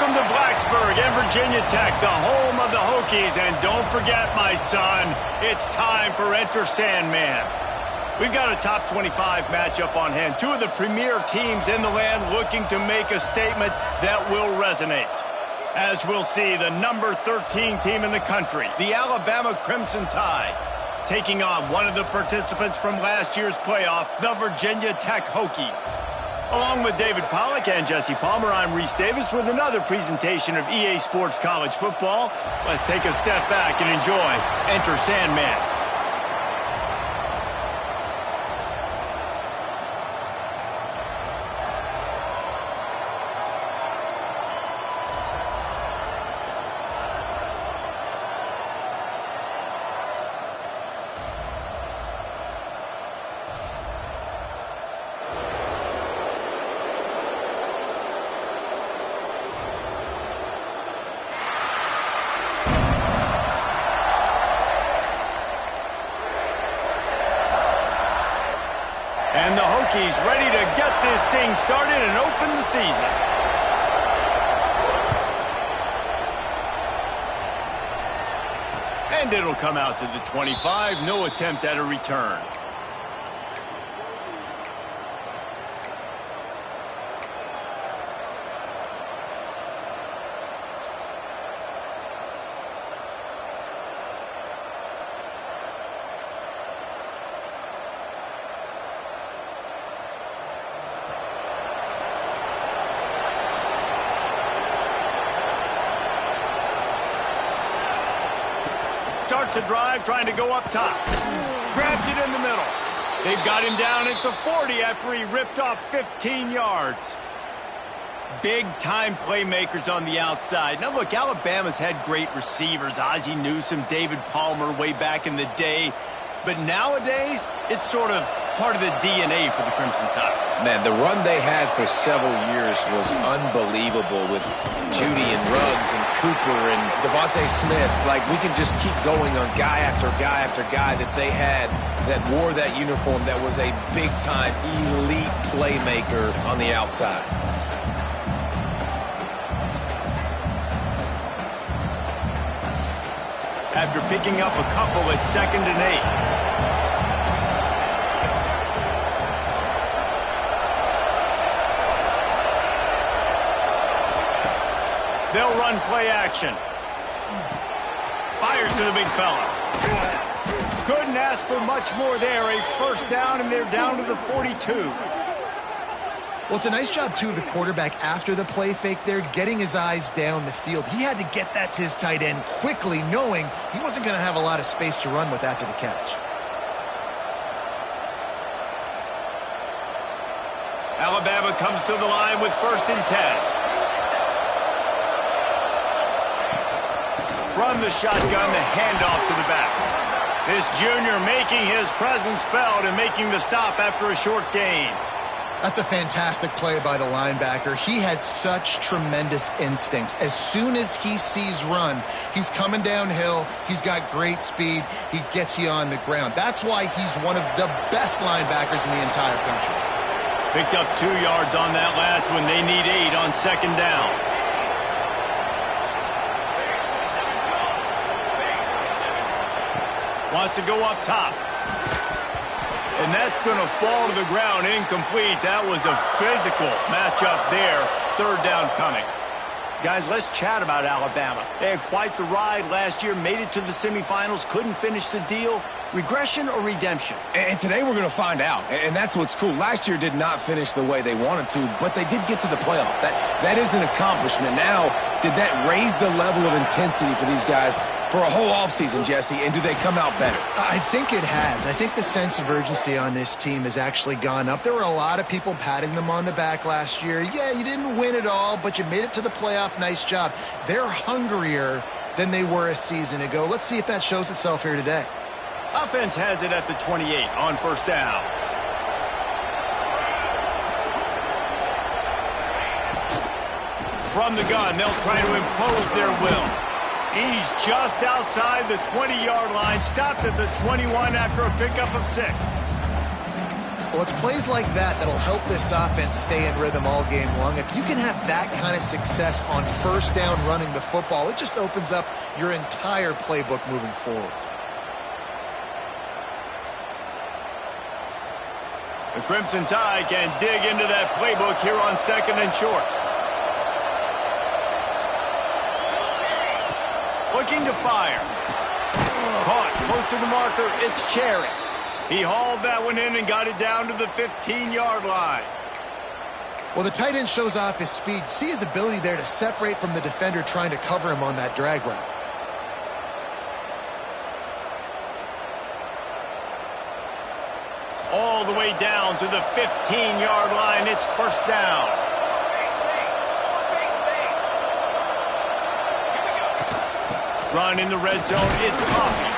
From the Blacksburg and Virginia Tech, the home of the Hokies. And don't forget, my son, it's time for Enter Sandman. We've got a top 25 matchup on hand. Two of the premier teams in the land looking to make a statement that will resonate. As we'll see, the number 13 team in the country, the Alabama Crimson Tide, taking on one of the participants from last year's playoff, the Virginia Tech Hokies. Along with David Pollack and Jesse Palmer, I'm Reese Davis with another presentation of EA Sports College Football. Let's take a step back and enjoy Enter Sandman. And the Hokies ready to get this thing started and open the season. And it'll come out to the 25. No attempt at a return. Starts a drive, trying to go up top. Grabs it in the middle. They've got him down at the 40 after he ripped off 15 yards. Big-time playmakers on the outside. Now, look, Alabama's had great receivers. Ozzie Newsome, David Palmer way back in the day. But nowadays, it's sort of part of the DNA for the Crimson Tide. Man, the run they had for several years was unbelievable with Judy and Ruggs and Cooper and Devontae Smith. Like, we can just keep going on guy after guy after guy that they had that wore that uniform that was a big-time elite playmaker on the outside. After picking up a couple at 2nd and 8. They'll run play action. Fires to the big fella. Couldn't ask for much more there. A first down, and they're down to the 42. Well, it's a nice job, too, of the quarterback after the play fake there, getting his eyes down the field. He had to get that to his tight end quickly, knowing he wasn't going to have a lot of space to run with after the catch. Alabama comes to the line with 1st and 10. From the shotgun, the handoff to the back. This junior making his presence felt and making the stop after a short gain. That's a fantastic play by the linebacker. He has such tremendous instincts. As soon as he sees run, he's coming downhill. He's got great speed. He gets you on the ground. That's why he's one of the best linebackers in the entire country. Picked up 2 yards on that last one. They need 8 on 2nd down. Wants to go up top. And that's going to fall to the ground incomplete. That was a physical matchup there. 3rd down coming. Guys, let's chat about Alabama. They had quite the ride last year, made it to the semifinals, couldn't finish the deal. Regression or redemption? And today we're going to find out. And that's what's cool. Last year did not finish the way they wanted to, but they did get to the playoff. That is an accomplishment. Now, did that raise the level of intensity for these guys for a whole offseason, Jesse? And do they come out better? I think it has. I think the sense of urgency on this team has actually gone up. There were a lot of people patting them on the back last year. Yeah, you didn't win it all, but you made it to the playoff. Nice job. They're hungrier than they were a season ago. Let's see if that shows itself here today. Offense has it at the 28 on 1st down. From the gun, they'll try to impose their will. He's just outside the 20-yard line, stopped at the 21 after a pickup of 6. Well, it's plays like that that'll help this offense stay in rhythm all game long. If you can have that kind of success on first down running the football, it just opens up your entire playbook moving forward. The Crimson Tide can dig into that playbook here on 2nd and short. Looking to fire. Caught close to the marker. It's Cherry. He hauled that one in and got it down to the 15-yard line. Well, the tight end shows off his speed. See his ability there to separate from the defender trying to cover him on that drag route. All the way down to the 15-yard line. It's first down. Run in the red zone. It's Coffee.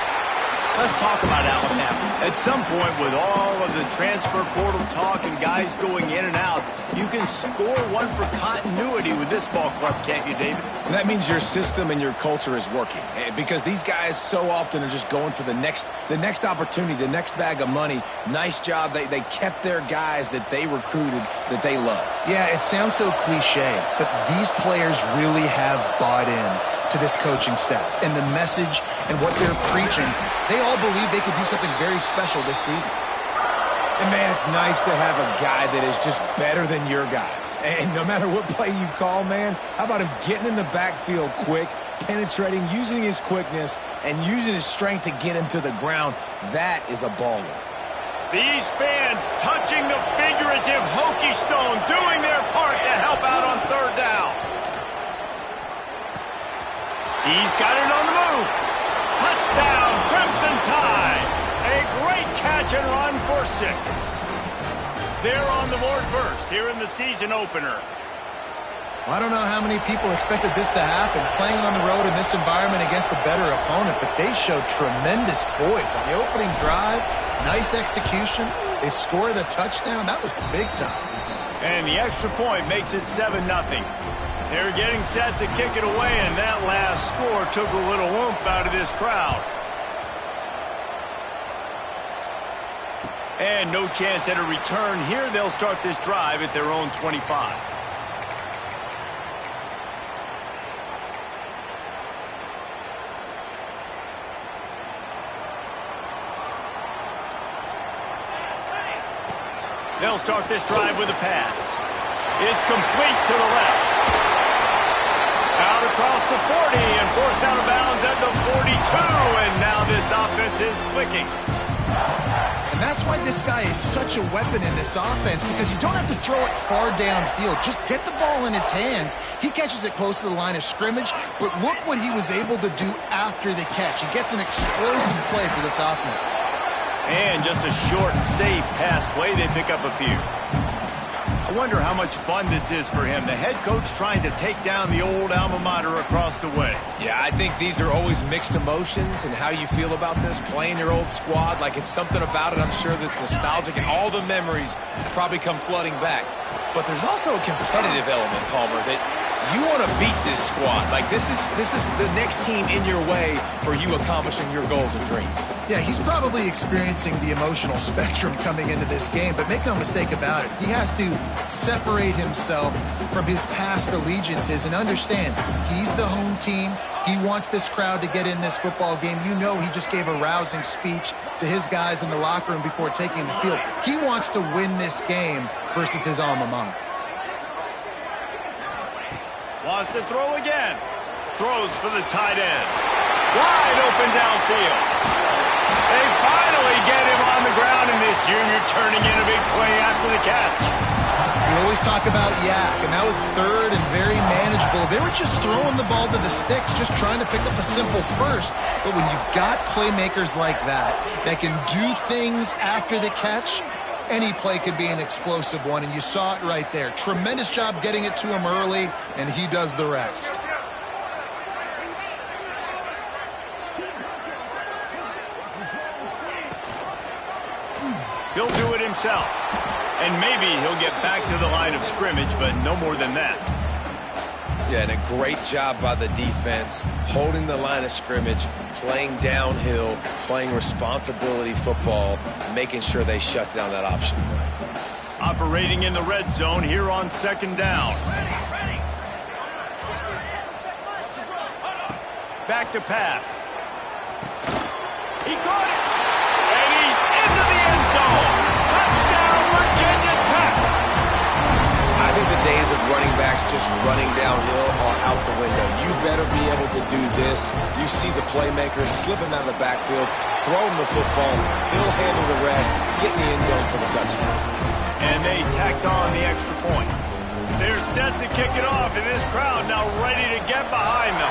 Let's talk about Alabama. At some point, with all of the transfer portal talk and guys going in and out, you can score one for continuity with this ball club, can't you, David? That means your system and your culture is working, because these guys so often are just going for the next opportunity, the next bag of money. Nice job. They kept their guys that they recruited, that they love. Yeah, it sounds so cliche, but these players really have bought in to this coaching staff and the message and what they're preaching. They all believe they could do something very special this season. And, man, it's nice to have a guy that is just better than your guys. And no matter what play you call, man, how about him getting in the backfield quick, penetrating, using his quickness, and using his strength to get him to the ground? That is a baller. These fans touching the figurative Hokie stone, doing their part to help out on third down. He's got it on the move. Touchdown, Crimson Tide. A great catch and run for 6. They're on the board first here in the season opener. I don't know how many people expected this to happen, playing on the road in this environment against a better opponent, but they showed tremendous poise on the opening drive. Nice execution. They scored a touchdown. That was big time. And the extra point makes it 7-0. They're getting set to kick it away, and that last score took a little oomph out of this crowd. And no chance at a return here. They'll start this drive at their own 25. They'll start this drive with a pass. It's complete to the left. Out across the 40 and forced out of bounds at the 42. And now this offense is clicking. And that's why this guy is such a weapon in this offense, because you don't have to throw it far downfield. Just get the ball in his hands. He catches it close to the line of scrimmage, but look what he was able to do after the catch. He gets an explosive play for this offense. And just a short and safe pass play, they pick up a few. I wonder how much fun this is for him. The head coach trying to take down the old alma mater across the way. Yeah, I think these are always mixed emotions and how you feel about this, playing your old squad. Like, it's something about it, I'm sure, that's nostalgic, and all the memories probably come flooding back. But there's also a competitive element, Palmer, that you want to beat this squad. Like, this is the next team in your way for you accomplishing your goals and dreams. Yeah, he's probably experiencing the emotional spectrum coming into this game, but make no mistake about it, he has to separate himself from his past allegiances and understand he's the home team. He wants this crowd to get in this football game. You know, he just gave a rousing speech to his guys in the locker room before taking the field. He wants to win this game versus his alma mater. Wants to throw again. Throws for the tight end. Wide open downfield. They finally get him on the ground, and this junior turning in a big play after the catch. We always talk about Yak, and that was third and very manageable. They were just throwing the ball to the sticks, just trying to pick up a simple first. But when you've got playmakers like that can do things after the catch, any play could be an explosive one, and you saw it right there. Tremendous job getting it to him early, and he does the rest. He'll do it himself. And maybe he'll get back to the line of scrimmage, but no more than that. Yeah, and a great job by the defense, holding the line of scrimmage, playing downhill, playing responsibility football, making sure they shut down that option play. Operating in the red zone here on second down. Back to pass. He caught it. And he's into the end zone. Touchdown, Virginia Tech. I think the days of running backs just running downhill are out the window. You better be able to do this. You see the playmakers slipping out of the backfield, throw him the football, he'll handle the rest, get in the end zone for the touchdown. And they tacked on the extra point. They're set to kick it off, and this crowd now ready to get behind them.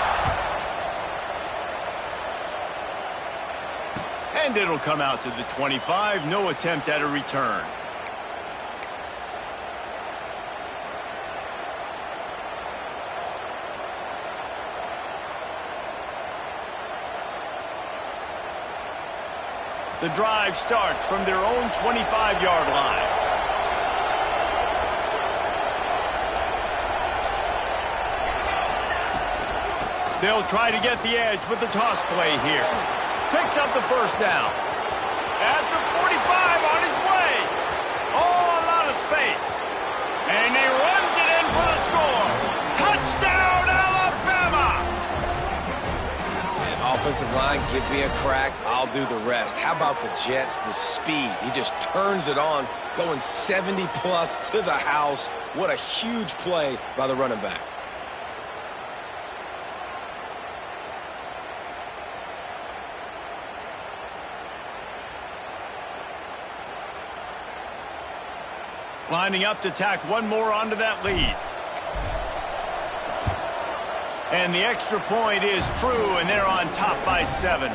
And it'll come out to the 25. No attempt at a return. The drive starts from their own 25-yard line. They'll try to get the edge with the toss play here. Picks up the first down. At the 45 on his way. Oh, a lot of space. And he runs it in for the score. Touchdown, Alabama! Offensive line, give me a crack, I'll do the rest. How about the Jets, the speed? He just turns it on, going 70-plus to the house. What a huge play by the running back. Lining up to tack one more onto that lead. And the extra point is true, and they're on top by 7.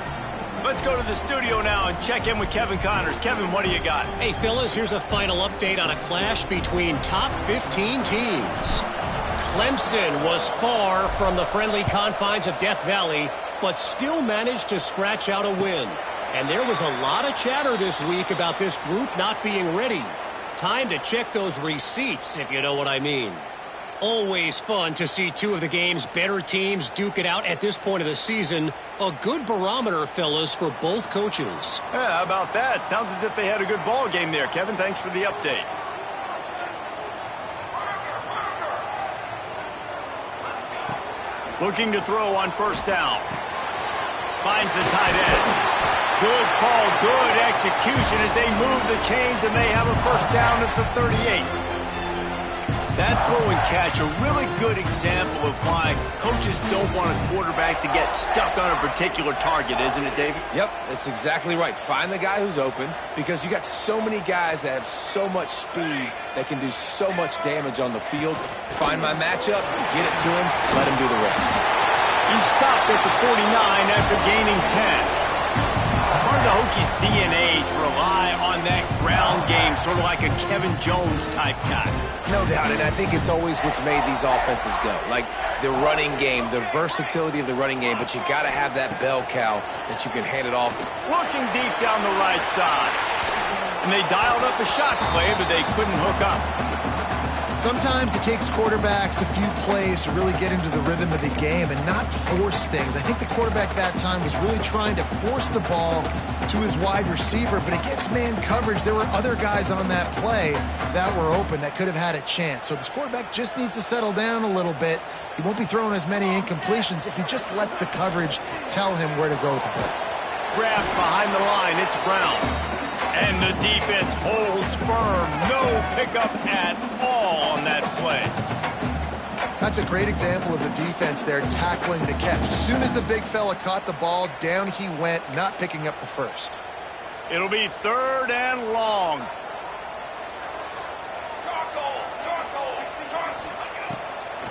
Let's go to the studio now and check in with Kevin Connors. Kevin, what do you got? Hey, fellas, here's a final update on a clash between top 15 teams. Clemson was far from the friendly confines of Death Valley, but still managed to scratch out a win. And there was a lot of chatter this week about this group not being ready. Time to check those receipts, if you know what I mean. Always fun to see two of the game's better teams duke it out at this point of the season. A good barometer, fellas, for both coaches. Yeah, how about that? Sounds as if they had a good ball game there. Kevin, thanks for the update. Looking to throw on first down. Finds the tight end. Good call, good execution as they move the chains, and they have a first down at the 38. That throw and catch, a really good example of why coaches don't want a quarterback to get stuck on a particular target, isn't it, David? Yep, that's exactly right. Find the guy who's open, because you got so many guys that have so much speed that can do so much damage on the field. Find my matchup, get it to him, let him do the rest. He stopped at the 49 after gaining 10. Part of the Hokies' DNA to rely on that ground game, sort of like a Kevin Jones type guy. No doubt, and I think it's always what's made these offenses go. Like the running game, the versatility of the running game, but you got to have that bell cow that you can hand it off. Looking deep down the right side. And they dialed up a shot play, but they couldn't hook up. Sometimes it takes quarterbacks a few plays to really get into the rhythm of the game and not force things. I think the quarterback that time was really trying to force the ball to his wide receiver, but against man coverage, there were other guys on that play that were open that could have had a chance. So this quarterback just needs to settle down a little bit. He won't be throwing as many incompletions if he just lets the coverage tell him where to go with the ball. Grabbed behind the line, it's Brown. And the defense holds firm. No pickup at all on that play. That's a great example of the defense there tackling the catch. As soon as the big fella caught the ball, down he went, not picking up the first. It'll be 3rd and long.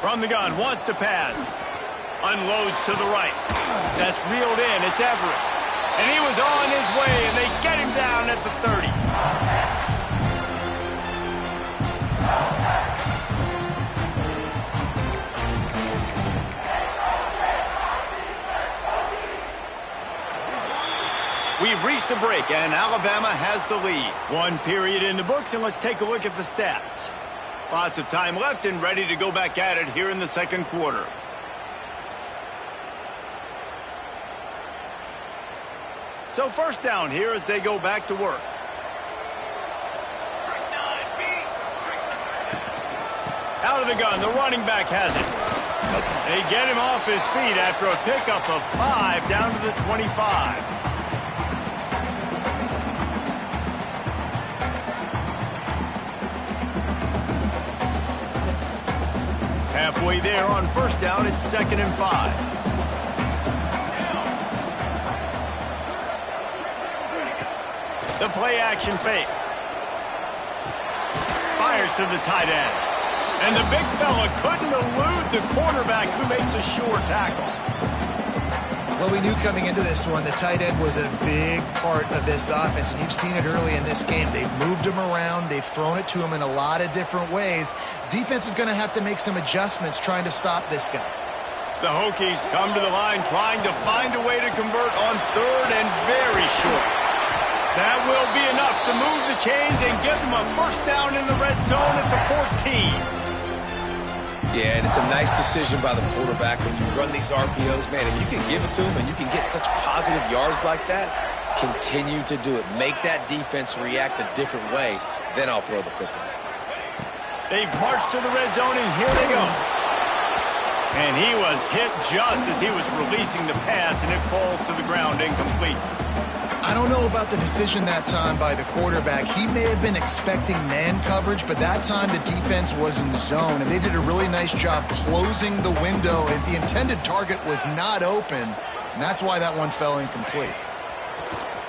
From the gun, wants to pass. Unloads to the right. That's reeled in. It's Everett. And he was on his way, and they get him down at the 30. We've reached a break, and Alabama has the lead. 1 period in the books, and let's take a look at the stats. Lots of time left and ready to go back at it here in the second quarter. So first down here as they go back to work. Out of the gun, the running back has it. They get him off his feet after a pickup of 5 down to the 25. Halfway there on first down, it's 2nd and 5. The play action fake. Fires to the tight end. And the big fella couldn't elude the cornerback who makes a sure tackle. Well, we knew coming into this one the tight end was a big part of this offense, and you've seen it early in this game. They've moved him around. They've thrown it to him in a lot of different ways. Defense is going to have to make some adjustments trying to stop this guy. The Hokies come to the line trying to find a way to convert on 3rd and very short. That will be enough to move the chains and give them a first down in the red zone at the 14. Yeah, and it's a nice decision by the quarterback when you run these RPOs. Man, if you can give it to him and you can get such positive yards like that, continue to do it. Make that defense react a different way, then I'll throw the football. They've marched to the red zone, and here they go. And he was hit just as he was releasing the pass, and it falls to the ground incomplete. I don't know about the decision that time by the quarterback. He may have been expecting man coverage, but that time the defense was in zone, and they did a really nice job closing the window, and the intended target was not open, and that's why that one fell incomplete.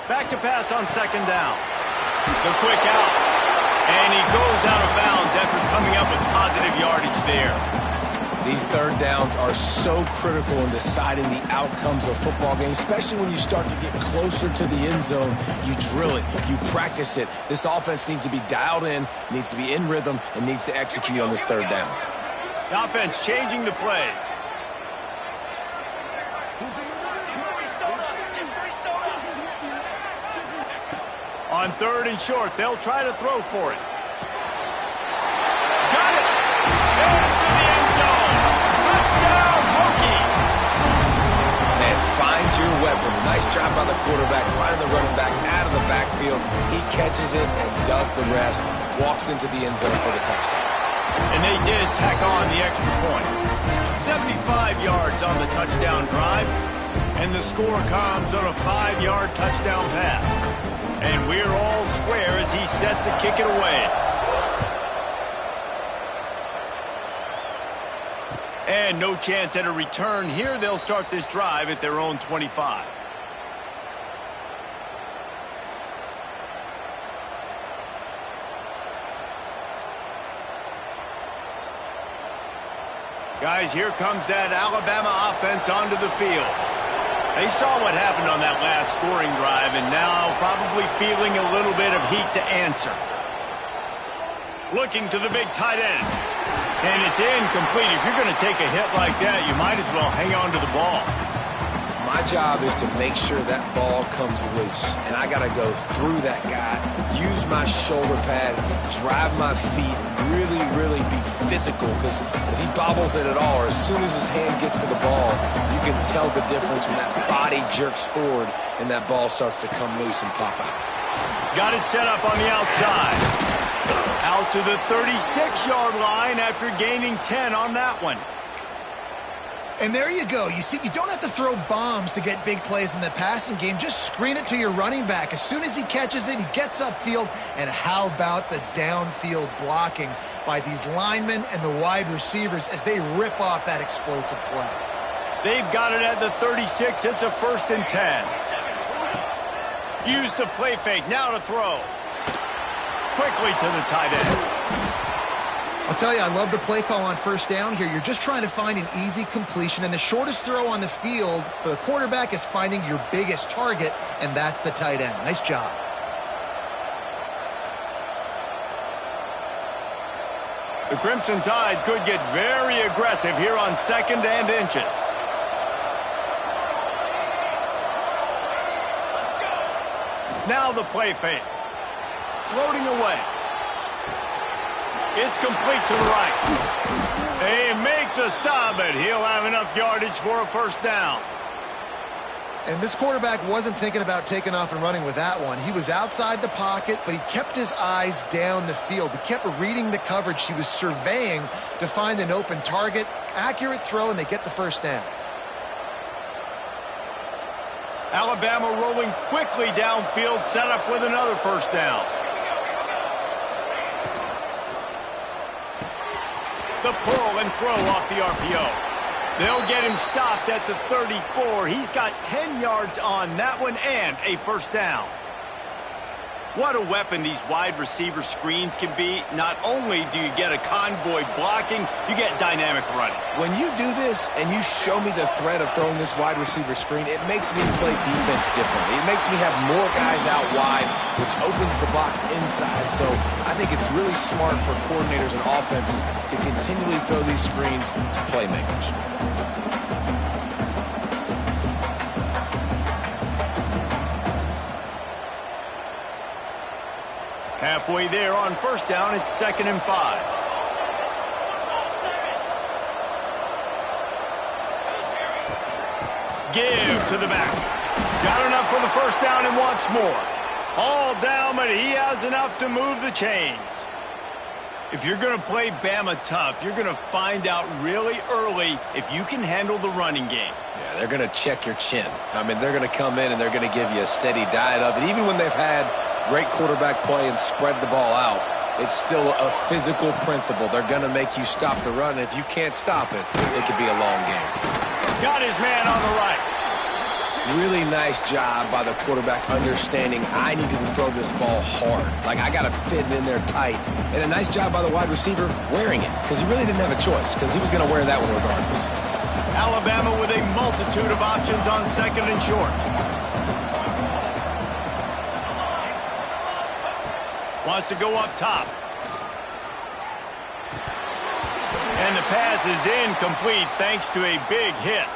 Back to pass on 2nd down. The quick out, and he goes out of bounds after coming up with positive yardage there. These 3rd downs are so critical in deciding the outcomes of football games, especially when you start to get closer to the end zone. You drill it, you practice it. This offense needs to be dialed in, needs to be in rhythm, and needs to execute on this 3rd down. The offense changing the play. On 3rd and short, they'll try to throw for it. Got it! Into the end zone! Touchdown, Hokies! Man, find your weapons. Nice job by the quarterback, finding the running back out of the backfield. He catches it and does the rest. Walks into the end zone for the touchdown. And they did tack on the extra point. 75 yards on the touchdown drive. And the score comes on a 5-yard touchdown pass. And we're all square as he's set to kick it away. And no chance at a return here. They'll start this drive at their own 25. Guys, here comes that Alabama offense onto the field. They saw what happened on that last scoring drive and now probably feeling a little bit of heat to answer. Looking to the big tight end. And it's incomplete. If you're going to take a hit like that, you might as well hang on to the ball. My job is to make sure that ball comes loose. And I got to go through that guy, use my shoulder pad, drive my feet, really, really be physical. Because if he bobbles it at all, or as soon as his hand gets to the ball, you can tell the difference when that body jerks forward and that ball starts to come loose and pop out. Got it set up on the outside. Out to the 36-yard line after gaining 10 on that one. And there you go. You see, you don't have to throw bombs to get big plays in the passing game. Just screen it to your running back. As soon as he catches it, he gets upfield. And how about the downfield blocking by these linemen and the wide receivers as they rip off that explosive play? They've got it at the 36. It's a 1st and 10. Use the play fake. Now to throw. Quickly to the tight end. I'll tell you, I love the play call on 1st down here. You're just trying to find an easy completion, and the shortest throw on the field for the quarterback is finding your biggest target, and that's the tight end. Nice job. The Crimson Tide could get very aggressive here on 2nd and inches. Now the play fake. Floating away. It's complete to the right. They make the stop, but he'll have enough yardage for a 1st down. And this quarterback wasn't thinking about taking off and running with that one. He was outside the pocket, but he kept his eyes down the field. He kept reading the coverage. He was surveying to find an open target. Accurate throw, and they get the first down. Alabama rolling quickly downfield, set up with another first down. The pull and throw off the RPO. They'll get him stopped at the 34. He's got 10 yards on that one and a first down. What a weapon these wide receiver screens can be. Not only do you get a convoy blocking, you get dynamic running. When you do this and you show me the threat of throwing this wide receiver screen, it makes me play defense differently. It makes me have more guys out wide, which opens the box inside. So I think it's really smart for coordinators and offenses to continually throw these screens to playmakers. Halfway there on first down, it's 2nd and 5. Give to the back. Got enough for the first down and wants more. All down, but he has enough to move the chains. If you're going to play Bama tough, you're going to find out really early if you can handle the running game. Yeah, they're going to check your chin. I mean, they're going to come in and they're going to give you a steady diet of it. Even when they've had great quarterback play and spread the ball out, it's still a physical principle. They're going to make you stop the run. And if you can't stop it, it could be a long game. Got his man on the right. Really nice job by the quarterback understanding I needed to throw this ball hard. Like, I got to fit it in there tight. And a nice job by the wide receiver wearing it, because he really didn't have a choice, because he was going to wear that one regardless. Alabama with a multitude of options on 2nd and short. Wants to go up top. And the pass is incomplete thanks to a big hit.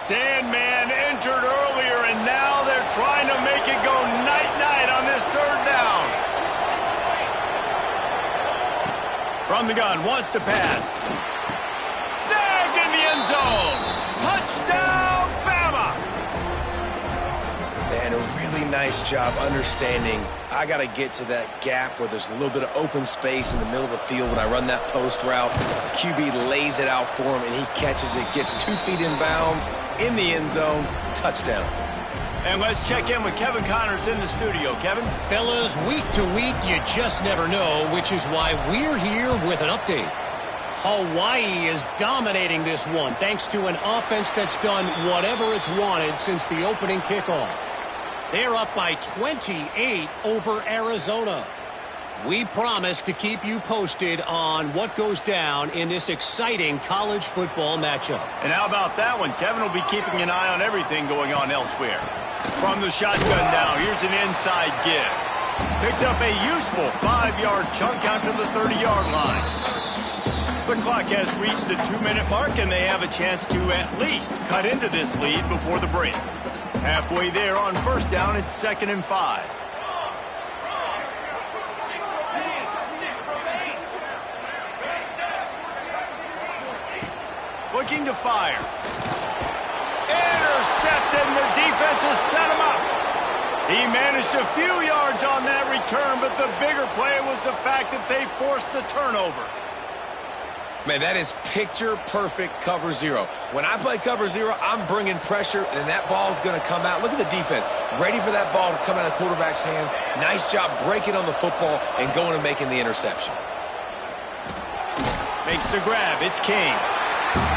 Sandman entered earlier, and now they're trying to make it go night-night on this 3rd down. From the gun, wants to pass. Snagged in the end zone. Touchdown, Bama! And a really nice job understanding I got to get to that gap where there's a little bit of open space in the middle of the field when I run that post route. QB lays it out for him, and he catches it, gets 2 feet in bounds, in the end zone, touchdown. And let's check in with Kevin Connors in the studio. Kevin? Fellas, week to week, you just never know, which is why we're here with an update. Hawaii is dominating this one thanks to an offense that's done whatever it's wanted since the opening kickoff. They're up by 28 over Arizona. We promise to keep you posted on what goes down in this exciting college football matchup. And how about that one? Kevin will be keeping an eye on everything going on elsewhere. From the shotgun now, here's an inside give. Picks up a useful 5-yard chunk out to the 30-yard line. The clock has reached the 2-minute mark, and they have a chance to at least cut into this lead before the break. Halfway there on first down, it's 2nd and 5. Looking to fire. Intercepted, and the defense has set him up. He managed a few yards on that return, but the bigger play was the fact that they forced the turnover. Man, that is picture-perfect cover zero. When I play cover zero, I'm bringing pressure, and that ball's going to come out. Look at the defense. Ready for that ball to come out of the quarterback's hand. Nice job breaking on the football and going and making the interception. Makes the grab. It's King.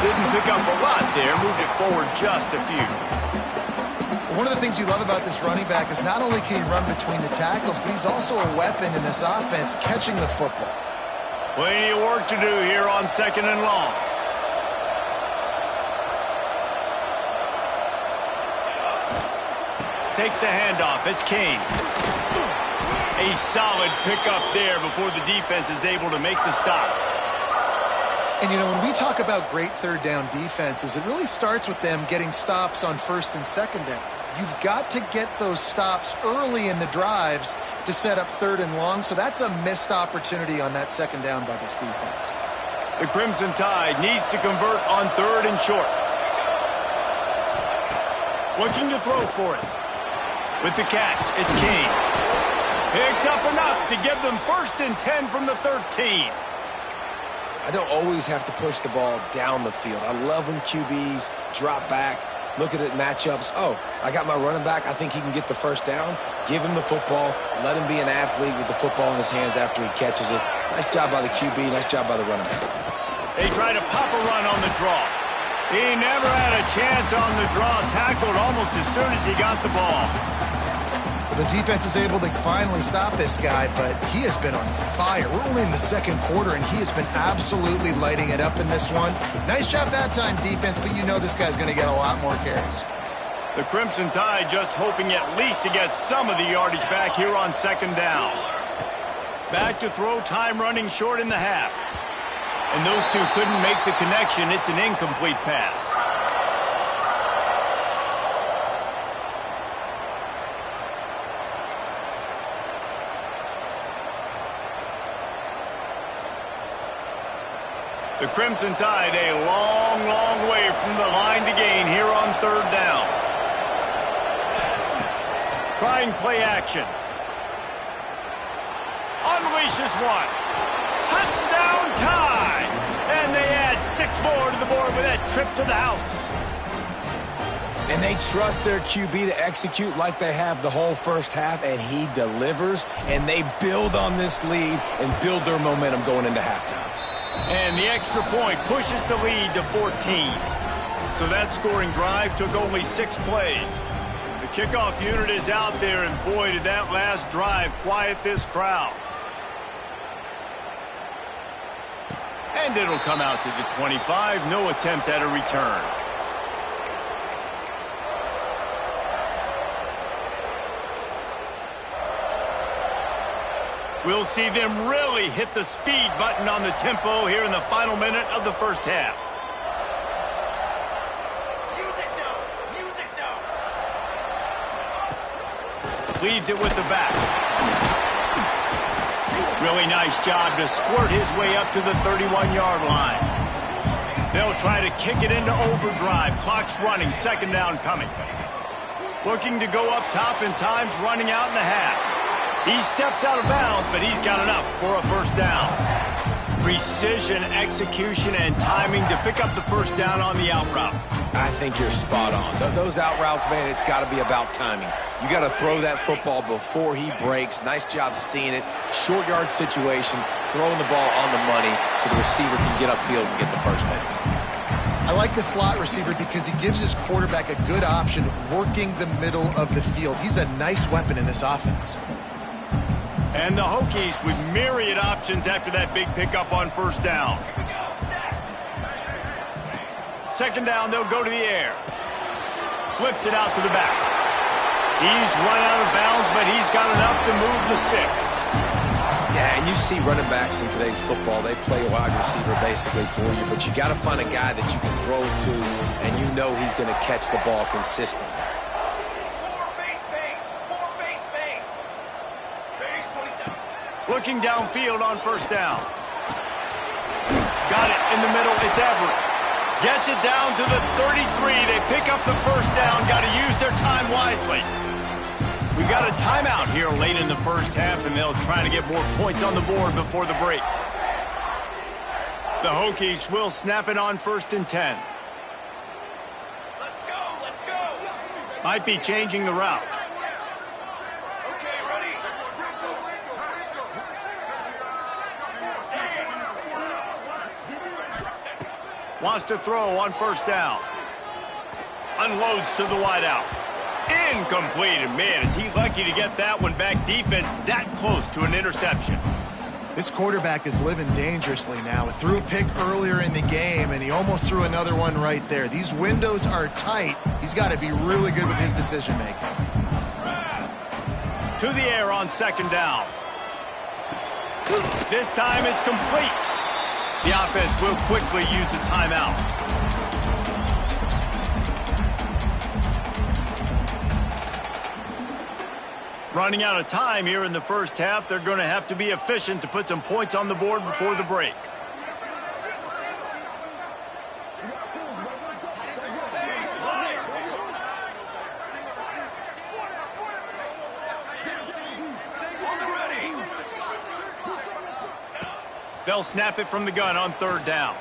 Didn't pick up a lot there. Moved it forward just a few. One of the things you love about this running back is not only can he run between the tackles, but he's also a weapon in this offense catching the football. Plenty of work to do here on 2nd and long. Takes the handoff. It's King. A solid pickup there before the defense is able to make the stop. And, you know, when we talk about great 3rd down defenses, it really starts with them getting stops on 1st and 2nd down. You've got to get those stops early in the drives to set up 3rd and long, so that's a missed opportunity on that 2nd down by this defense. The Crimson Tide needs to convert on 3rd and short. Looking to throw for it. With the catch, it's Kane. Picks up enough to give them 1st and 10 from the 13. I don't always have to push the ball down the field. I love when QBs drop back, look at it matchups. Oh, I got my running back. I think he can get the 1st down. Give him the football. Let him be an athlete with the football in his hands after he catches it. Nice job by the QB. Nice job by the running back. They try to pop a run on the draw. He never had a chance on the draw. Tackled almost as soon as he got the ball. The defense is able to finally stop this guy, but he has been on fire. We're only in the 2nd quarter, and he has been absolutely lighting it up in this one. Nice job that time, defense, but you know this guy's going to get a lot more carries. The Crimson Tide just hoping at least to get some of the yardage back here on 2nd down. Back to throw, time running short in the half. And those two couldn't make the connection. It's an incomplete pass. The Crimson Tide a long, long way from the line to gain here on 3rd down. Trying play action. Unleashes one. Touchdown Tide! And they add 6 more to the board with that trip to the house. And they trust their QB to execute like they have the whole 1st half, and he delivers. And they build on this lead and build their momentum going into halftime. And the extra point pushes the lead to 14. So that scoring drive took only 6 plays. The kickoff unit is out there, and boy, did that last drive quiet this crowd. And it'll come out to the 25. No attempt at a return. We'll see them really hit the speed button on the tempo here in the final minute of the 1st half. Music now! Music now! Leaves it with the back. Really nice job to squirt his way up to the 31-yard line. They'll try to kick it into overdrive. Clock's running, 2nd down coming. Looking to go up top, and time's running out in the half. He steps out of bounds, but he's got enough for a 1st down. Precision, execution, and timing to pick up the 1st down on the out route. I think you're spot on. Those out routes, man, it's got to be about timing. You got to throw that football before he breaks. Nice job seeing it. Short yard situation, throwing the ball on the money so the receiver can get upfield and get the 1st down. I like the slot receiver because he gives his quarterback a good option working the middle of the field. He's a nice weapon in this offense. And the Hokies with myriad options after that big pickup on 1st down. 2nd down, they'll go to the air. Flips it out to the back. He's run out of bounds, but he's got enough to move the sticks. Yeah, and you see running backs in today's football, they play wide receiver basically for you, but you got to find a guy that you can throw it to, and you know he's going to catch the ball consistently. Looking downfield on 1st down. Got it in the middle. It's Everett. Gets it down to the 33. They pick up the 1st down. Got to use their time wisely. We got a timeout here late in the 1st half, and they'll try to get more points on the board before the break. The Hokies will snap it on 1st and 10. Let's go! Let's go! Might be changing the route. Okay, ready? Wants to throw on 1st down. Unloads to the wideout. Incomplete. And man, is he lucky to get that one back. Defense that close to an interception. This quarterback is living dangerously now. He threw a pick earlier in the game, and he almost threw another one right there. These windows are tight. He's got to be really good with his decision-making. To the air on 2nd down. This time it's complete. The offense will quickly use a timeout. Running out of time here in the first half. They're going to have to be efficient to put some points on the board before the break. They'll snap it from the gun on third down.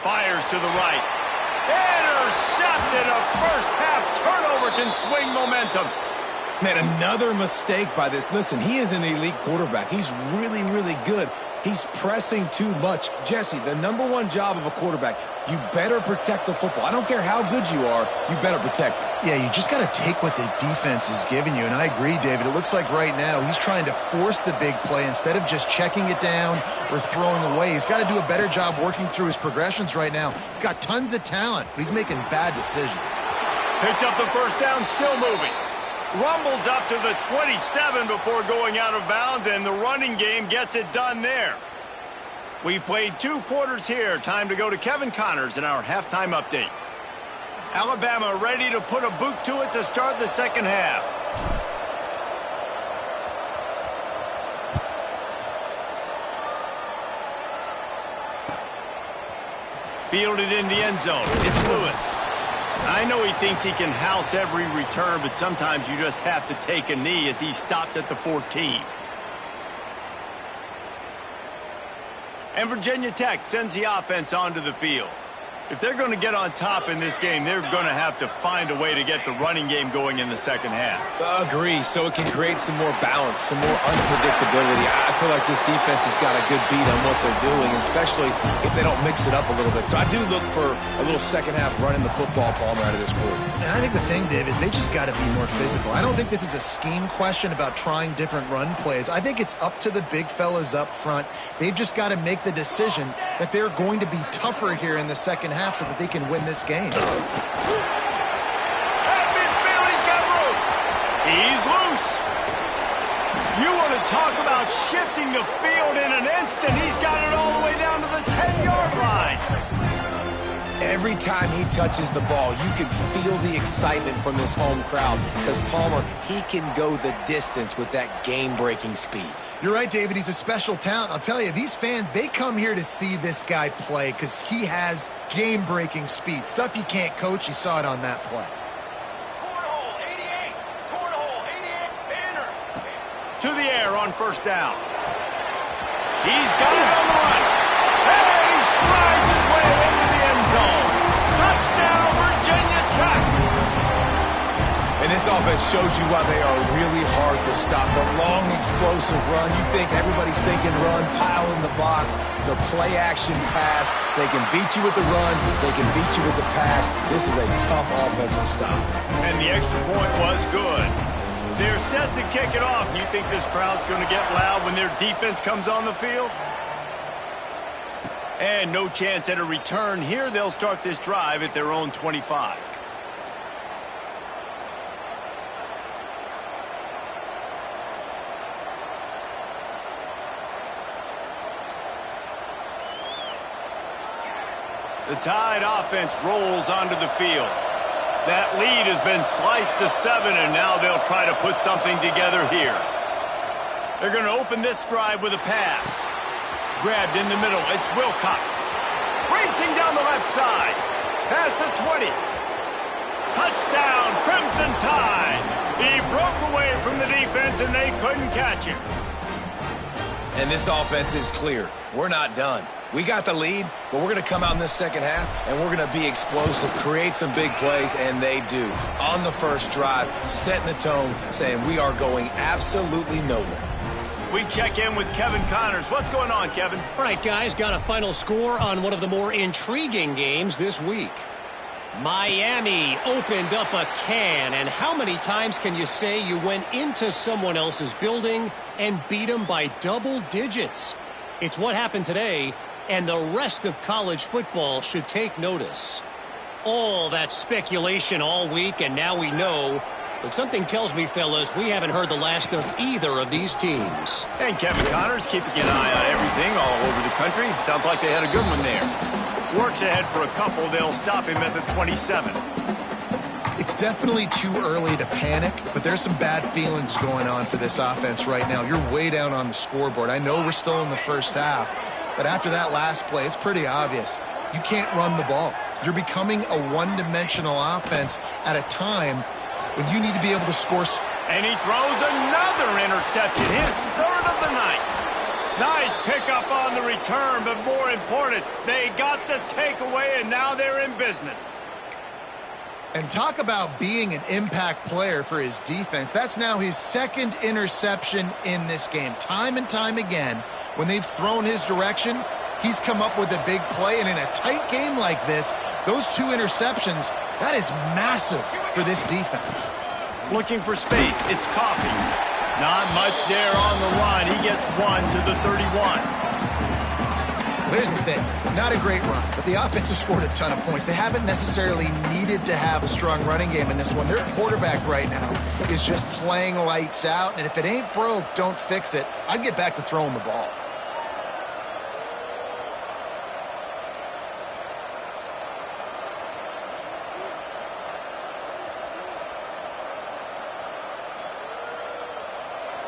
Fires to the right. Intercepted. A first half turnover can swing momentum. Man, another mistake by this. Listen, he is an elite quarterback. He's really, really good. He's pressing too much. Jesse, the #1 job of a quarterback, you better protect the football. I don't care how good you are, you better protect it. Yeah, you just got to take what the defense is giving you, and I agree, David. It looks like right now he's trying to force the big play instead of just checking it down or throwing away. He's got to do a better job working through his progressions right now. He's got tons of talent, but he's making bad decisions. Picks up the first down, still moving. Rumbles up to the 27 before going out of bounds, and the running game gets it done there. We've played 2 quarters here. Time to go to Kevin Connors in our halftime update. Alabama ready to put a boot to it to start the second half. Fielded in the end zone. It's Lewis. I know he thinks he can house every return, but sometimes you just have to take a knee as he stopped at the 14. And Virginia Tech sends the offense onto the field. If they're going to get on top in this game, they're going to have to find a way to get the running game going in the second half. Agree, so it can create some more balance, some more unpredictability. I feel like this defense has got a good beat on what they're doing, especially if they don't mix it up a little bit. So I do look for a little second half running the football, Palmer, out of this group. And I think the thing, Dave, is they just got to be more physical. I don't think this is a scheme question about trying different run plays. I think it's up to the big fellas up front. They've just got to make the decision that they're going to be tougher here in the second half so that they can win this game. At midfield, he's got room. He's loose. You want to talk about shifting the field in an instant. He's got it all the way down to the 10-yard line. Every time he touches the ball, you can feel the excitement from this home crowd because Palmer, he can go the distance with that game-breaking speed. You're right, David. He's a special talent. I'll tell you, these fans, they come here to see this guy play because he has game-breaking speed. Stuff you can't coach. You saw it on that play. Cornhole, 88. Cornhole, 88. Banner. To the air on first down. He's got it on the run. And he strides his way into the end zone. Touchdown, Virginia Tech. And this offense shows you why they are really hard to stop. The long, explosive run. You think everybody's thinking run, pile in the box, the play-action pass. They can beat you with the run. They can beat you with the pass. This is a tough offense to stop. And the extra point was good. They're set to kick it off. You think this crowd's going to get loud when their defense comes on the field? And no chance at a return here. They'll start this drive at their own 25. The Tide offense rolls onto the field. That lead has been sliced to 7, and now they'll try to put something together here. They're going to open this drive with a pass. Grabbed in the middle. It's Wilcox. Racing down the left side. Past the 20. Touchdown, Crimson Tide. He broke away from the defense, and they couldn't catch him. And this offense is clear. We're not done. We got the lead, but we're going to come out in this second half, and we're going to be explosive, create some big plays, and they do. On the first drive, setting the tone, saying we are going absolutely nowhere. We check in with Kevin Connors. What's going on, Kevin? All right, guys, got a final score on one of the more intriguing games this week. Miami opened up a can, and how many times can you say you went into someone else's building and beat them by double digits? It's what happened today, and the rest of college football should take notice. All that speculation all week, and now we know. But something tells me, fellas, we haven't heard the last of either of these teams. And Kevin Connors keeping an eye on everything all over the country. Sounds like they had a good one there. Works ahead for a couple. They'll stop him at the 27. It's definitely too early to panic, but there's some bad feelings going on for this offense right now. You're way down on the scoreboard. I know we're still in the first half, but after that last play, it's pretty obvious. You can't run the ball. You're becoming a one-dimensional offense at a time when you need to be able to score. And he throws another interception, his third of the night. Nice pickup on the return, but more important, they got the takeaway, and now they're in business. And talk about being an impact player for his defense. That's now his second interception in this game. Time and time again, when they've thrown his direction, he's come up with a big play. And in a tight game like this, those two interceptions, that is massive for this defense. Looking for space, it's Coffee. Not much there on the run. He gets one to the 31. Here's the thing, not a great run, but the offense has scored a ton of points. They haven't necessarily needed to have a strong running game in this one. Their quarterback right now is just playing lights out, and if it ain't broke, don't fix it. I'd get back to throwing the ball.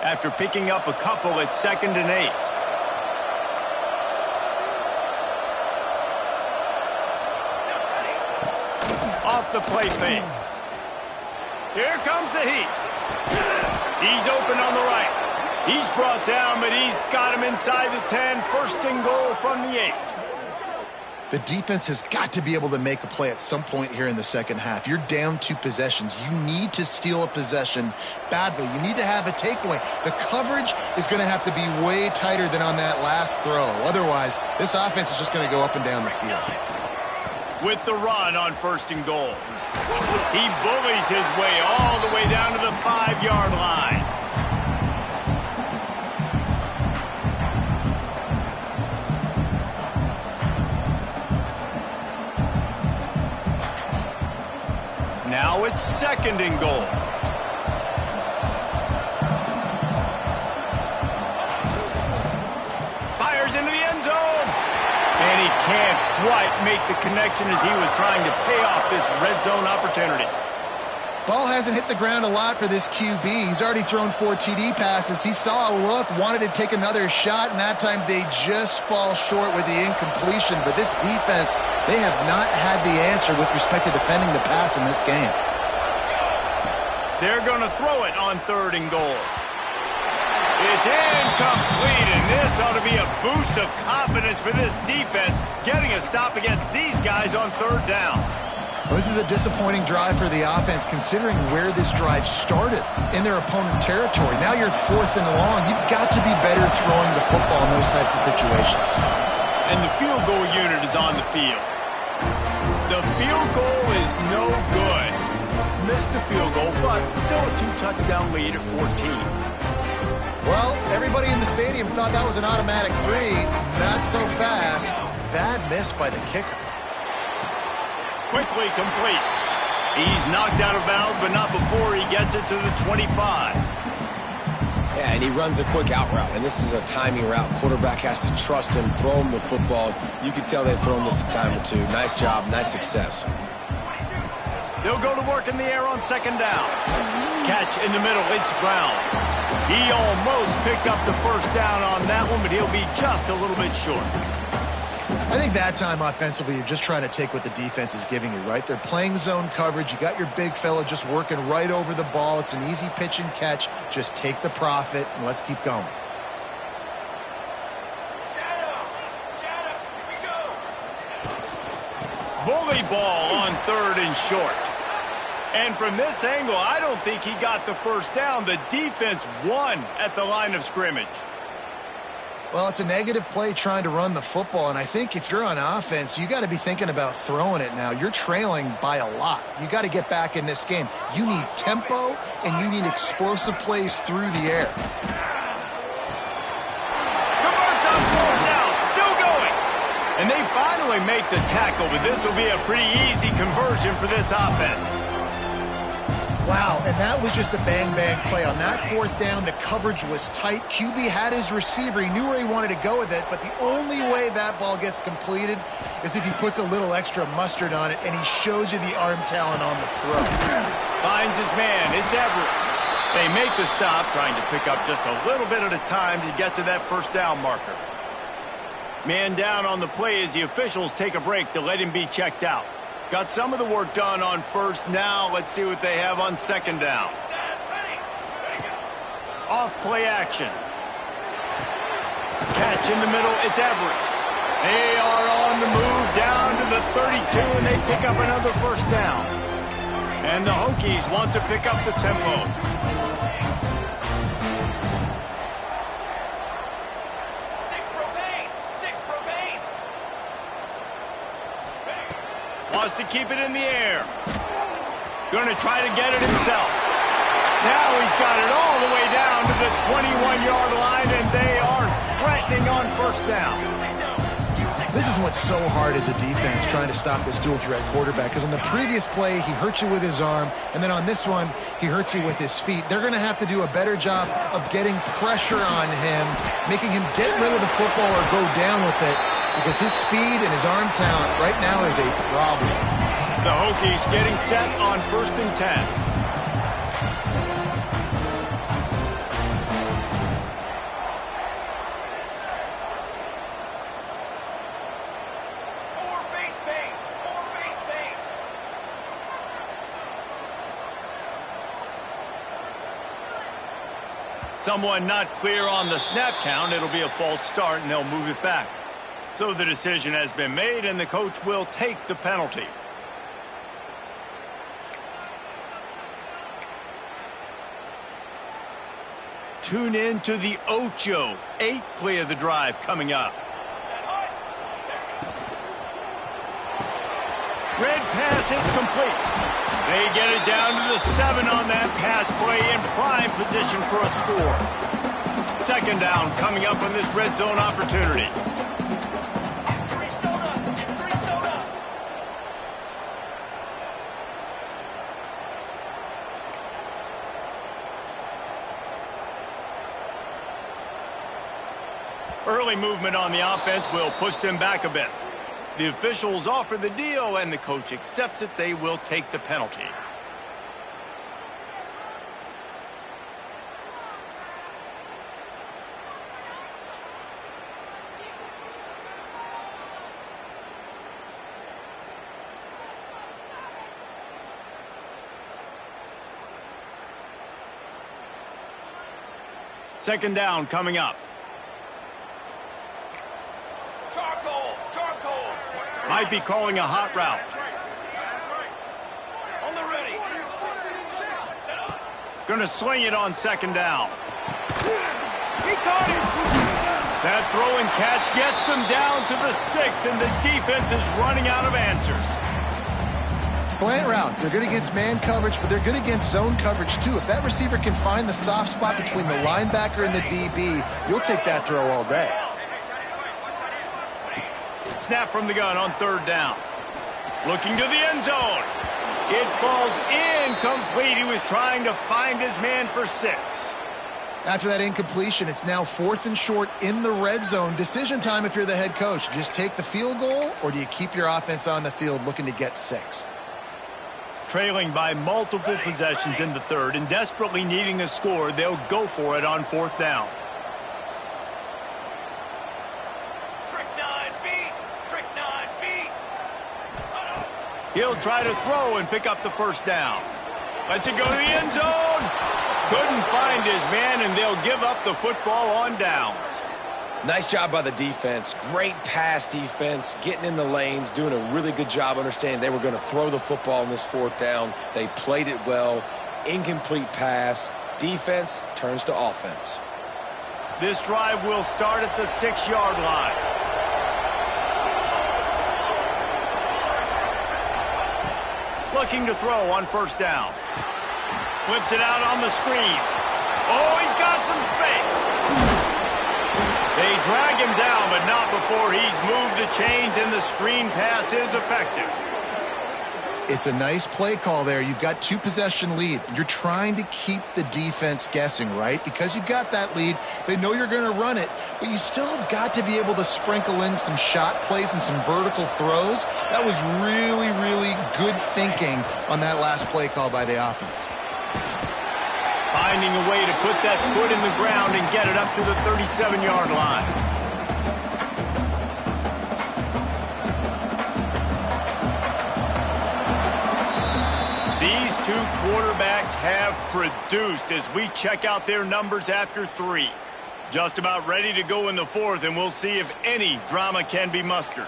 After picking up a couple, it's 2nd and 8. Off the play fake. Here comes the heat. He's open on the right. He's brought down, but he's got him inside the 10. 1st and goal from the 8. The defense has got to be able to make a play at some point here in the second half. You're down 2 possessions. You need to steal a possession badly. You need to have a takeaway. The coverage is going to have to be way tighter than on that last throw. Otherwise, this offense is just going to go up and down the field. With the run on 1st and goal. He bullies his way all the way down to the 5-yard line. Now it's 2nd and goal. Fires into the end zone. And he can't quite make the connection as he was trying to pay off this red zone opportunity. Ball hasn't hit the ground a lot for this QB. He's already thrown 4 TD passes. He saw a look, wanted to take another shot, and that time they just fall short with the incompletion. But this defense, they have not had the answer with respect to defending the pass in this game. They're going to throw it on 3rd and goal. It's incomplete, and this ought to be a boost of confidence for this defense, getting a stop against these guys on 3rd down. Well, this is a disappointing drive for the offense, considering where this drive started in their opponent territory. Now you're at 4th and long. You've got to be better throwing the football in those types of situations. And the field goal unit is on the field. The field goal is no good. Missed the field goal, but still a 2-touchdown lead at 14. Well, everybody in the stadium thought that was an automatic 3. Not so fast. Bad miss by the kicker. Quickly complete. He's knocked out of bounds, but not before he gets it to the 25. Yeah, and he runs a quick out route, and this is a timing route. Quarterback has to trust him, throw him the football. You can tell they've thrown this a time or two. Nice job, nice success. They'll go to work in the air on 2nd down. Catch in the middle, it's Brown. He almost picked up the 1st down on that one, but he'll be just a little bit short. I think that time offensively, you're just trying to take what the defense is giving you, right? They're playing zone coverage. You got your big fella just working right over the ball. It's an easy pitch and catch. Just take the profit, and let's keep going. Shadow, here we go. Bully ball on 3rd and short. And from this angle, I don't think he got the 1st down. The defense won at the line of scrimmage. Well, it's a negative play trying to run the football, and I think if you're on offense, you got to be thinking about throwing it now. You're trailing by a lot. You got to get back in this game. You need tempo, and you need explosive plays through the air. Converts on 4th down, still going. And they finally make the tackle, but this will be a pretty easy conversion for this offense. Wow, and that was just a bang-bang play. On that 4th down, the coverage was tight. QB had his receiver. He knew where he wanted to go with it, but the only way that ball gets completed is if he puts a little extra mustard on it, and he shows you the arm talent on the throw. Finds his man. It's Everett. They make the stop, trying to pick up just a little bit at a time to get to that first down marker. Man down on the play as the officials take a break to let him be checked out. Got some of the work done on first. Now let's see what they have on second down. Off play action. Catch in the middle. It's Everett. They are on the move down to the 32, and they pick up another first down. And the Hokies want to pick up the tempo. Wants to keep it in the air. Going to try to get it himself. Now he's got it all the way down to the 21-yard line, and they are threatening on first down. This is what's so hard as a defense, trying to stop this dual-threat quarterback, because on the previous play, he hurt you with his arm, and then on this one, he hurts you with his feet. They're going to have to do a better job of getting pressure on him, making him get rid of the football or go down with it, because his speed and his arm talent right now is a problem. The Hokies getting set on 1st and 10. Someone not clear on the snap count. It'll be a false start, and they'll move it back. So the decision has been made, and the coach will take the penalty. Tune in to the Ocho, 8th play of the drive coming up. Red pass, it's complete. They get it down to the 7 on that pass play, in prime position for a score. Second down coming up on this red zone opportunity. Early movement on the offense will push them back a bit. The officials offer the deal, and the coach accepts it. They will take the penalty. Second down coming up. Might be calling a hot route. On the ready. Gonna swing it on second down. He caught it. That throw and catch gets them down to the 6, and the defense is running out of answers. Slant routes, they're good against man coverage, but they're good against zone coverage too. If that receiver can find the soft spot between the linebacker and the DB, you'll take that throw all day. Snap from the gun on third down. Looking to the end zone. It falls incomplete. He was trying to find his man for 6. After that incompletion, it's now 4th and short in the red zone. Decision time if you're the head coach. Just take the field goal, or do you keep your offense on the field looking to get 6? Trailing by multiple possessions in the third and desperately needing a score, they'll go for it on 4th down. He'll try to throw and pick up the first down. Lets it go to the end zone. Couldn't find his man, and they'll give up the football on downs. Nice job by the defense. Great pass defense, getting in the lanes, doing a really good job understanding they were going to throw the football on this 4th down. They played it well. Incomplete pass. Defense turns to offense. This drive will start at the 6-yard line. Looking to throw on first down. Flips it out on the screen. Oh, he's got some space. They drag him down, but not before he's moved the chains, and the screen pass is effective. It's a nice play call there. You've got 2-possession lead. You're trying to keep the defense guessing, right? Because you've got that lead, they know you're going to run it, but you still have got to be able to sprinkle in some shot plays and some vertical throws. That was really, really good thinking on that last play call by the offense. Finding a way to put that foot in the ground and get it up to the 37-yard line. These two quarterbacks have produced as we check out their numbers after 3. Just about ready to go in the 4th, and we'll see if any drama can be mustered.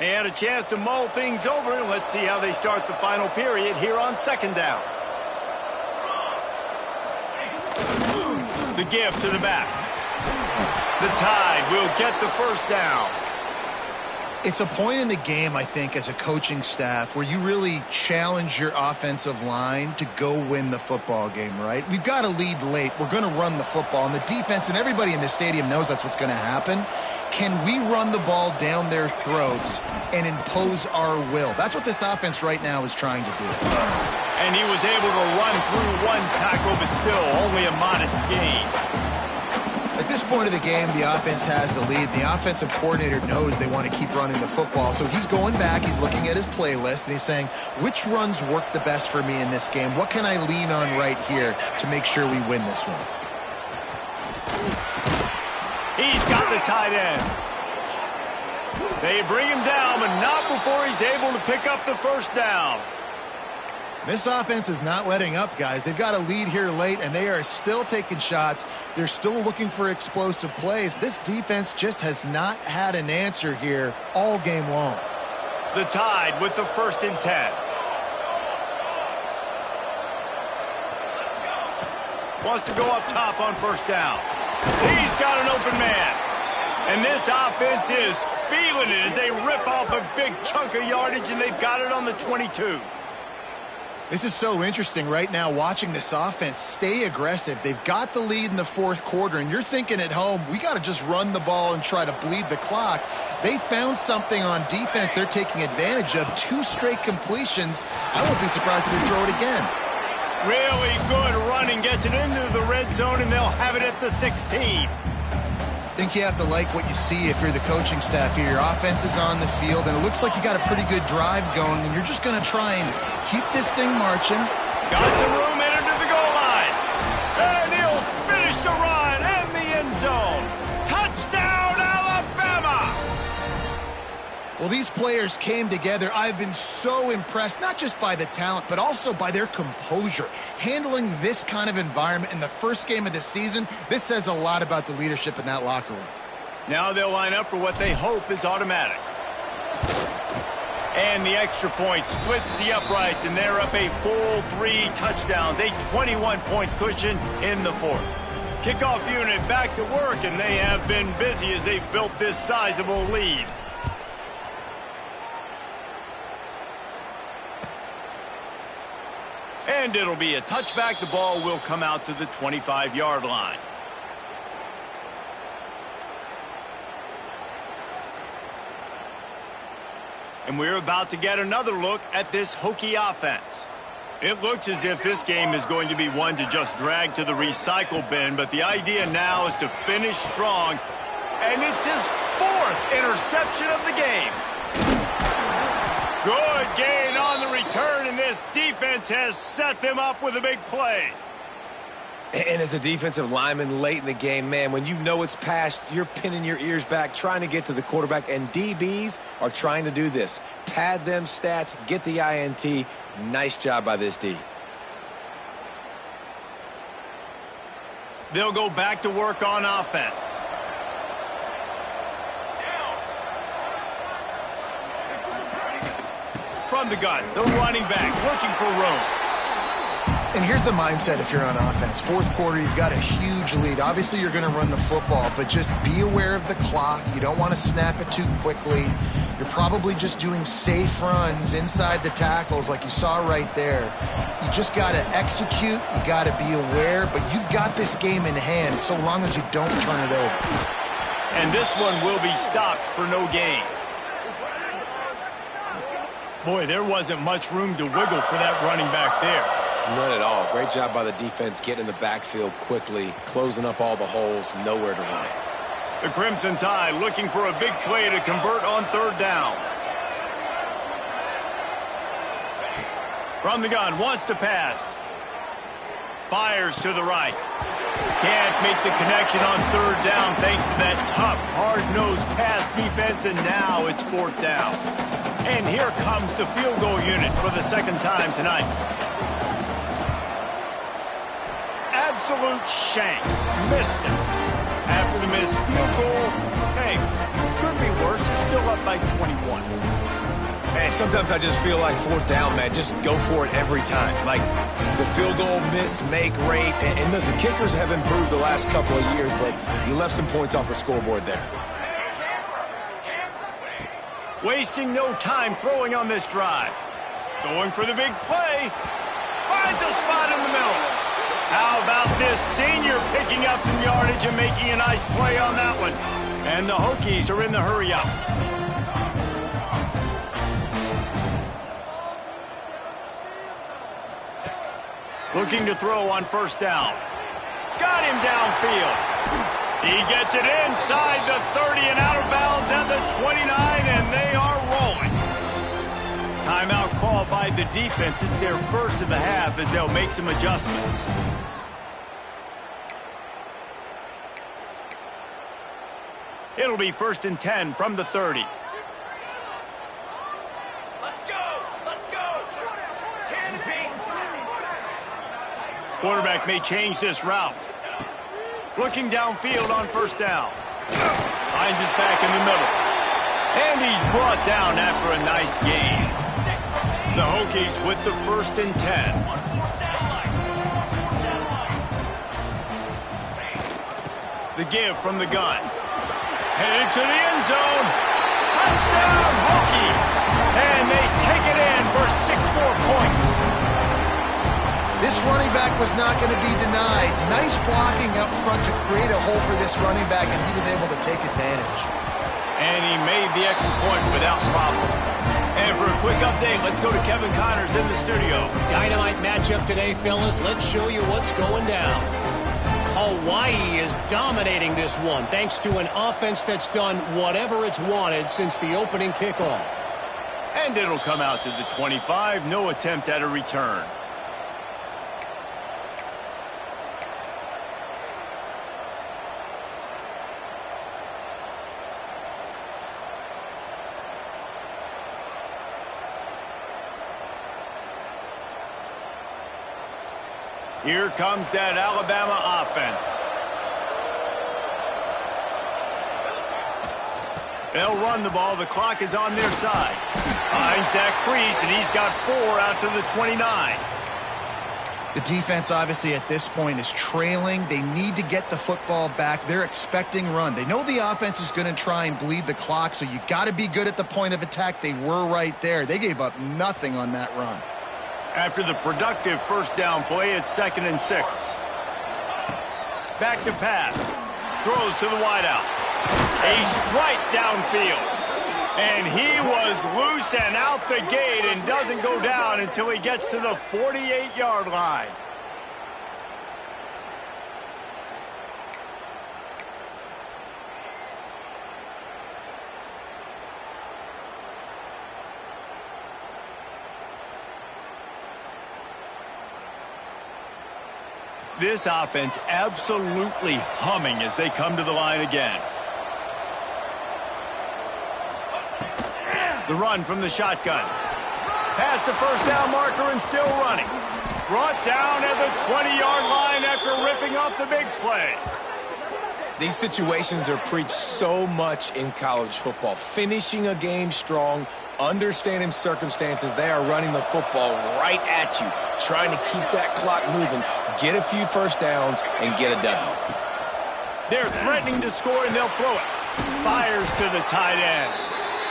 And a chance to mull things over. Let's see how they start the final period here on 2nd down. The give to the back. The Tide will get the 1st down. It's a point in the game, I think, as a coaching staff where you really challenge your offensive line to go win the football game, right? We've got to lead late. We're going to run the football, and the defense and everybody in the stadium knows that's what's going to happen. Can we run the ball down their throats and impose our will? That's what this offense right now is trying to do. And he was able to run through 1 tackle, but still only a modest gain. At this point of the game, the offense has the lead. The offensive coordinator knows they want to keep running the football. So he's going back, he's looking at his playlist, and he's saying, which runs work the best for me in this game? What can I lean on right here to make sure we win this one? He's got the tight end. They bring him down, but not before he's able to pick up the 1st down. This offense is not letting up, guys. They've got a lead here late, and they are still taking shots. They're still looking for explosive plays. This defense just has not had an answer here all game long. The Tide with the 1st and 10. Wants to go up top on 1st down. He's got an open man. And this offense is feeling it as they rip off a big chunk of yardage, and they've got it on the 22. This is so interesting right now, watching this offense stay aggressive. They've got the lead in the 4th quarter, and you're thinking at home, we got to just run the ball and try to bleed the clock. They found something on defense they're taking advantage of. 2 straight completions. I won't be surprised if they throw it again. Really good running, gets it into the red zone, and they'll have it at the 16. I think you have to like what you see if you're the coaching staff here. Your offense is on the field, and it looks like you got a pretty good drive going, and you're just going to try and keep this thing marching. Got some room in into the goal line. And he'll finish the run and the end zone. Touchdown, Alabama! Well, these players came together. I've been so impressed, not just by the talent, but also by their composure. Handling this kind of environment in the first game of the season, this says a lot about the leadership in that locker room. Now they'll line up for what they hope is automatic. And the extra point splits the uprights, and they're up a full 3 touchdowns, a 21-point cushion in the 4th. Kickoff unit back to work, and they have been busy as they've built this sizable lead. And it'll be a touchback. The ball will come out to the 25-yard line. And we're about to get another look at this Hokie offense. It looks as if this game is going to be one to just drag to the recycle bin, but the idea now is to finish strong. And it's his 4th interception of the game. Good gain on the return, and this defense has set them up with a big play. And as a defensive lineman late in the game, man, when you know it's past, you're pinning your ears back, trying to get to the quarterback, and DBs are trying to do this. Pad them stats, get the INT. Nice job by this D. They'll go back to work on offense. From the gun, the running back looking for room. And here's the mindset if you're on offense. Fourth quarter, you've got a huge lead. Obviously, you're going to run the football, but just be aware of the clock. You don't want to snap it too quickly. You're probably just doing safe runs inside the tackles like you saw right there. You just got to execute. You got to be aware, but you've got this game in hand so long as you don't turn it over. And this one will be stopped for no gain. Boy, there wasn't much room to wiggle for that running back there. None at all. Great job by the defense getting in the backfield quickly, closing up all the holes, nowhere to run. The Crimson Tide looking for a big play to convert on third down. From the gun, wants to pass. Fires to the right. Can't make the connection on third down thanks to that tough, hard-nosed pass defense, and now it's fourth down. And here comes the field goal unit for the second time tonight. Absolute shank. Missed it. After the missed field goal, hey, could be worse. They're still up by 21. Hey, sometimes I just feel like fourth down, man. Just go for it every time. Like the field goal miss, make rate. And listen, kickers have improved the last couple of years, but you left some points off the scoreboard there. Wasting no time throwing on this drive. Going for the big play. Finds a spot in the middle. How about this senior picking up some yardage and making a nice play on that one? And the Hokies are in the hurry up. Looking to throw on first down. Got him downfield. He gets it inside the 30 and out of bounds at the 29, and they are rolling. Timeout called by the defense. It's their first of the half as they'll make some adjustments. It'll be 1st and 10 from the 30. Let's go! Let's go! Can be! Quarterback may change this route. Looking downfield on first down. Finds his back in the middle. And he's brought down after a nice gain. The Hokies with the 1st and 10. The give from the gun. Headed to the end zone. Touchdown, Hokies! And they take it in for 6 more points. This running back was not going to be denied. Nice blocking up front to create a hole for this running back, and he was able to take advantage. And he made the extra point without problem. And for a quick update, let's go to Kevin Connors in the studio. Dynamite matchup today, fellas. Let's show you what's going down. Hawaii is dominating this one thanks to an offense that's done whatever it's wanted since the opening kickoff. And it'll come out to the 25. No attempt at a return. Here comes that Alabama offense. They'll run the ball. The clock is on their side. Finds that crease, and he's got 4 out to the 29. The defense, obviously, at this point is trailing. They need to get the football back. They're expecting run. They know the offense is going to try and bleed the clock, so you got to be good at the point of attack. They were right there. They gave up nothing on that run. After the productive first down play, it's 2nd and 6. Back to pass. Throws to the wideout. A strike downfield. And he was loose and out the gate and doesn't go down until he gets to the 48-yard line. This offense absolutely humming as they come to the line again. The run from the shotgun. Past the first down marker and still running. Brought down at the 20-yard line after ripping off the big play. These situations are preached so much in college football. Finishing a game strong, understanding circumstances. They are running the football right at you, trying to keep that clock moving, get a few first downs, and get a W. They're threatening to score, and they'll throw it. Fires to the tight end.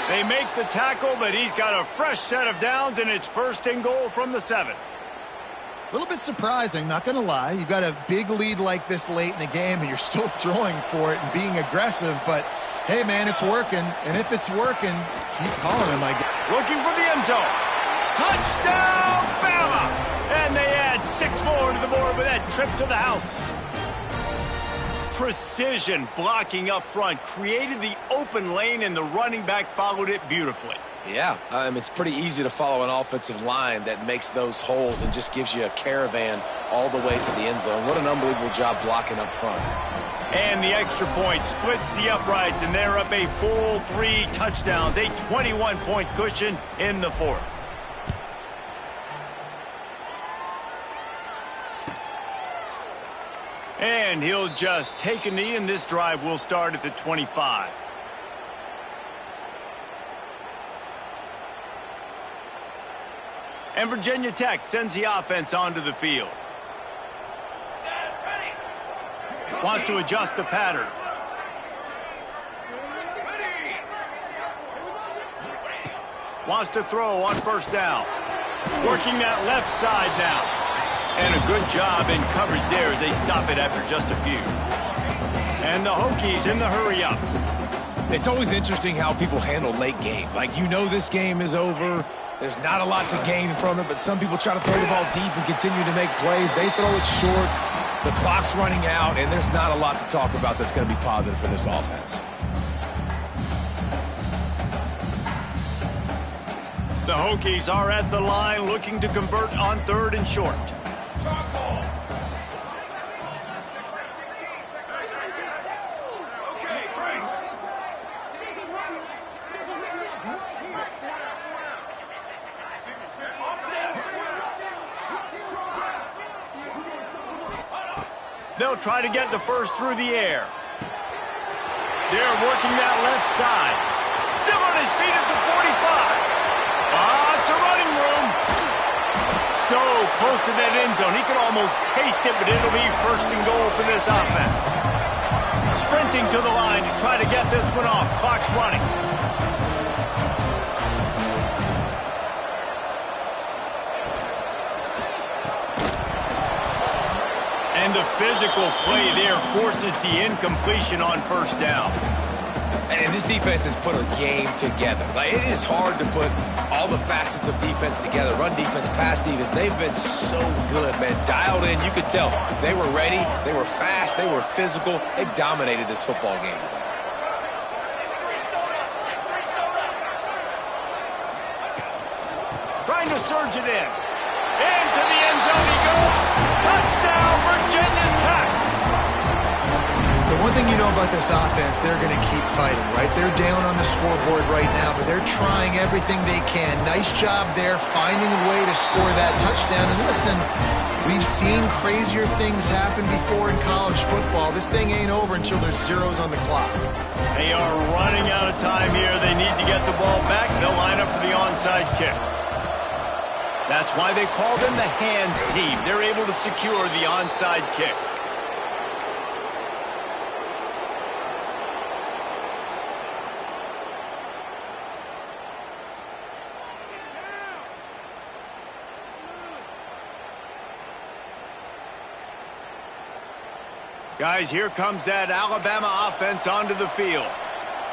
They make the tackle, but he's got a fresh set of downs, and it's 1st and goal from the 7. A little bit surprising, not going to lie. You've got a big lead like this late in the game, and you're still throwing for it and being aggressive. But, hey, man, it's working. And if it's working, keep calling him, I guess. Looking for the end zone. Touchdown, Bama! And they add 6 more to the board with that trip to the house. Precision blocking up front created the open lane, and the running back followed it beautifully. Yeah, it's pretty easy to follow an offensive line that makes those holes and just gives you a caravan all the way to the end zone. What an unbelievable job blocking up front. And the extra point splits the uprights, and they're up a full 3 touchdowns, a 21-point cushion in the 4th. And he'll just take a knee, and this drive will start at the 25. And Virginia Tech sends the offense onto the field. Wants to adjust the pattern. Wants to throw on 1st down. Working that left side now. And a good job in coverage there as they stop it after just a few. And the Hokies in the hurry up. It's always interesting how people handle late game. Like, you know this game is over. There's not a lot to gain from it, but some people try to throw the ball deep and continue to make plays. They throw it short. The clock's running out, and there's not a lot to talk about that's going to be positive for this offense. The Hokies are at the line looking to convert on 3rd and short. They'll try to get the first through the air. They're working that left side. Still on his feet at the 45. Lots of running room. So close to that end zone. He could almost taste it, but it'll be 1st and goal for this offense. Sprinting to the line to try to get this one off. Clock's running. And the physical play there forces the incompletion on 1st down. And this defense has put a game together. Like, it is hard to put all the facets of defense together. Run defense, pass defense. They've been so good, man. Dialed in. You could tell they were ready. They were fast. They were physical. They dominated this football game today. Trying to surge it in. Into the end zone he goes. Touchdown, Virginia Tech. The one thing you know about this offense, they're going to keep fighting, right? They're down on the scoreboard right now, but they're trying everything they can. Nice job there, finding a way to score that touchdown. And listen, we've seen crazier things happen before in college football. This thing ain't over until there's zeros on the clock. They are running out of time here. They need to get the ball back. They'll line up for the onside kick. That's why they call them the hands team. They're able to secure the onside kick. Guys, here comes that Alabama offense onto the field.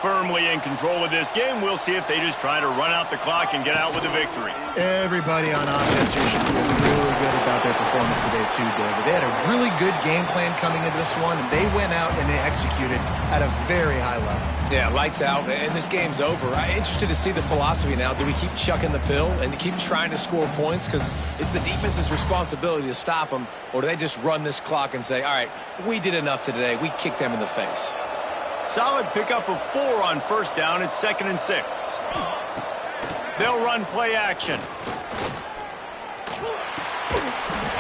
Firmly in control of this game. We'll see if they just try to run out the clock and get out with a victory. Everybody on offense here should feel really good about their performance today too, David. They had a really good game plan coming into this one, and they went out and they executed at a very high level. Yeah, lights out, and this game's over. I'm interested to see the philosophy now. Do we keep chucking the pill and keep trying to score points because it's the defense's responsibility to stop them, or do they just run this clock and say, all right, we did enough today. We kicked them in the face. Solid pickup of 4 on 1st down. It's 2nd and 6. They'll run play action.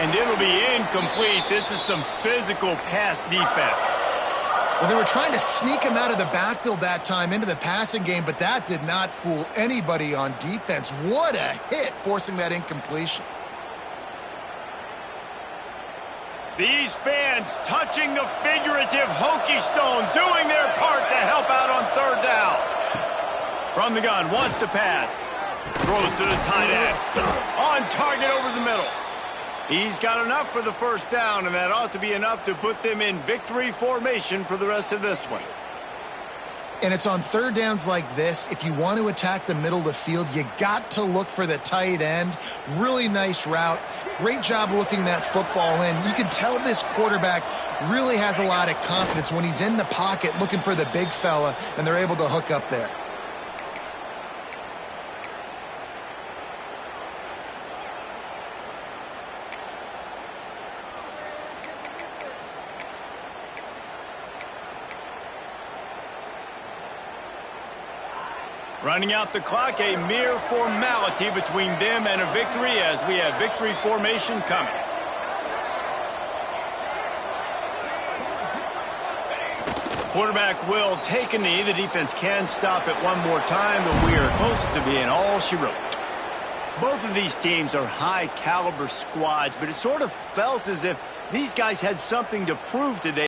And it'll be incomplete. This is some physical pass defense. Well, they were trying to sneak him out of the backfield that time into the passing game, but that did not fool anybody on defense. What a hit, forcing that incompletion. These fans touching the figurative Hokie stone, doing their part to help out on third down. From the gun, wants to pass. Throws to the tight end. On target over the middle. He's got enough for the first down, and that ought to be enough to put them in victory formation for the rest of this one. And it's on third downs like this, if you want to attack the middle of the field, you got to look for the tight end. Really nice route. Great job looking that football in. You can tell this quarterback really has a lot of confidence when he's in the pocket looking for the big fella, and they're able to hook up there. Running out the clock, a mere formality between them and a victory as we have victory formation coming. Quarterback will take a knee. The defense can stop it one more time, but we are close to being all she wrote. Both of these teams are high-caliber squads, but it sort of felt as if these guys had something to prove today.